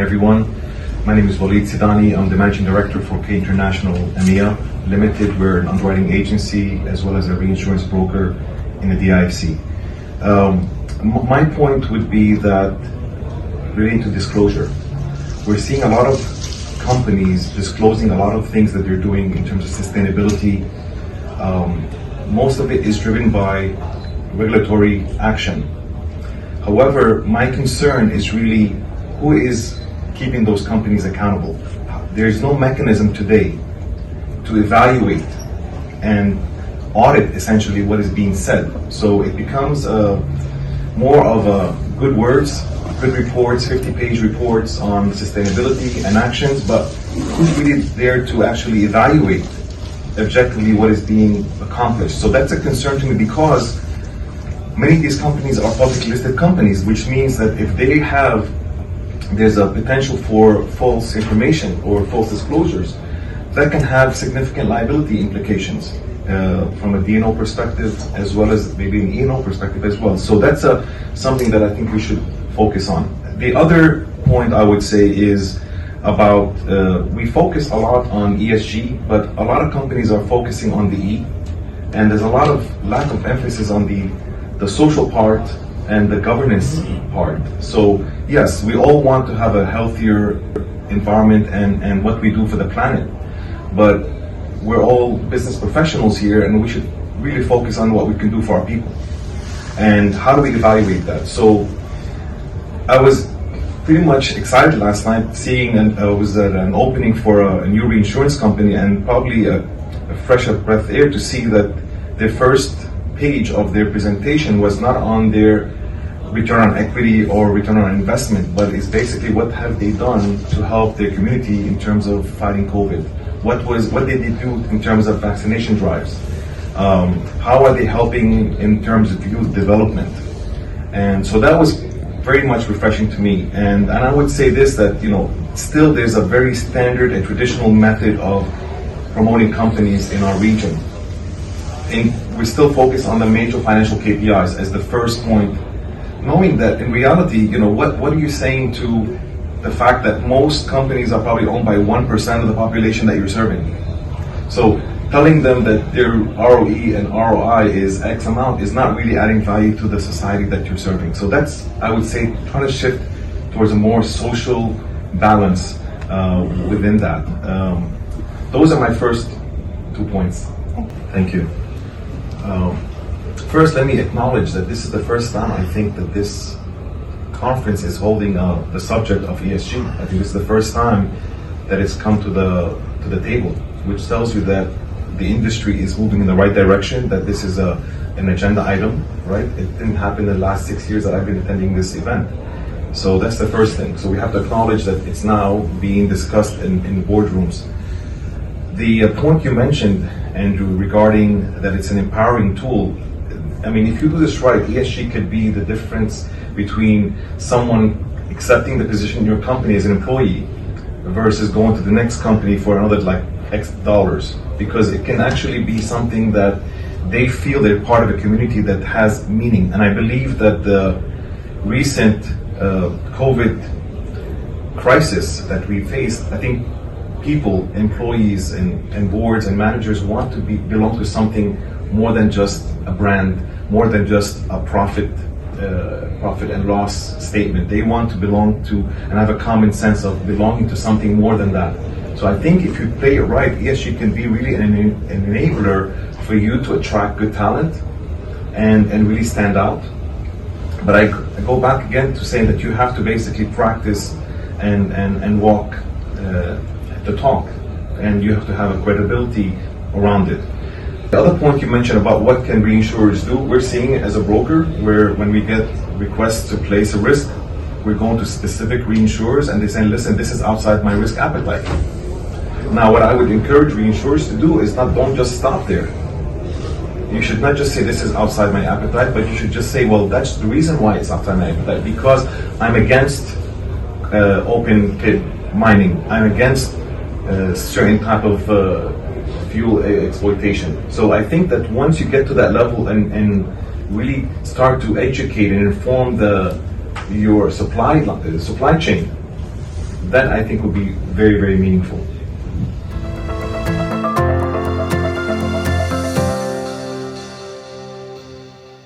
everyone. My name is Walid Sidani. I'm the Managing Director for K International AMEA Limited. We're an underwriting agency as well as a reinsurance broker in the DIFC. My point would be that relating to disclosure, we're seeing a lot of companies disclosing a lot of things that they're doing in terms of sustainability. Most of it is driven by regulatory action. However, my concern is really who is keeping those companies accountable. There's no mechanism today to evaluate and audit essentially what is being said. So it becomes more of a good words, good reports, 50-page reports on sustainability and actions, but who's really there to actually evaluate objectively what is being accomplished? So that's a concern to me because many of these companies are publicly listed companies, which means that if there's a potential for false information or false disclosures, that can have significant liability implications from a D&O perspective as well as maybe an E&O perspective as well. So that's something that I think we should focus on. The other point I would say is about we focus a lot on ESG, but a lot of companies are focusing on the E, and there's a lot of lack of emphasis on the social part and the governance part. So yes, we all want to have a healthier environment and what we do for the planet, but we're all business professionals here and we should really focus on what we can do for our people. And how do we evaluate that? So I was pretty much excited last night seeing was at an opening for a new reinsurance company, and probably a fresh of breath air to see that the first page of their presentation was not on their return on equity or return on investment, but it's basically what have they done to help their community in terms of fighting COVID. What did they do in terms of vaccination drives? How are they helping in terms of youth development? And so that was very much refreshing to me. And I would say this, that still there's a very standard and traditional method of promoting companies in our region. And we still focus on the major financial KPIs as the first point, knowing that in reality, what are you saying to the fact that most companies are probably owned by 1% of the population that you're serving? So telling them that their ROE and ROI is X amount is not really adding value to the society that you're serving. So that's, I would say, trying to shift towards a more social balance within that. Those are my first 2 points. Thank you. First, let me acknowledge that this is the first time I think that this conference is holding the subject of ESG. I think it's the first time that it's come to the table, which tells you that the industry is moving in the right direction, that this is an agenda item, right? It didn't happen in the last 6 years that I've been attending this event. So that's the first thing. So we have to acknowledge that it's now being discussed in boardrooms. The point you mentioned, Andrew, regarding that it's an empowering tool, I mean, if you do this right, ESG could be the difference between someone accepting the position in your company as an employee versus going to the next company for another like X dollars, because it can actually be something that they feel they're part of a community that has meaning. And I believe that the recent COVID crisis that we faced, I think people, employees and boards and managers want to belong to something more than just a brand, more than just a profit and loss statement. They want to belong to and have a common sense of belonging to something more than that. So I think if you play it right, ESG can be really an enabler for you to attract good talent and really stand out. But I go back again to saying that you have to basically practice and walk the talk, and you have to have a credibility around it. The other point you mentioned about what can reinsurers do, we're seeing it as a broker, where when we get requests to place a risk, we're going to specific reinsurers and they're saying, listen, this is outside my risk appetite. Now, what I would encourage reinsurers to do is don't just stop there. You should not just say this is outside my appetite, but you should just say, well, that's the reason why it's outside my appetite, because I'm against open pit mining. I'm against certain type of fuel exploitation. So I think that once you get to that level and really start to educate and inform your supply chain, that I think would be very, very meaningful.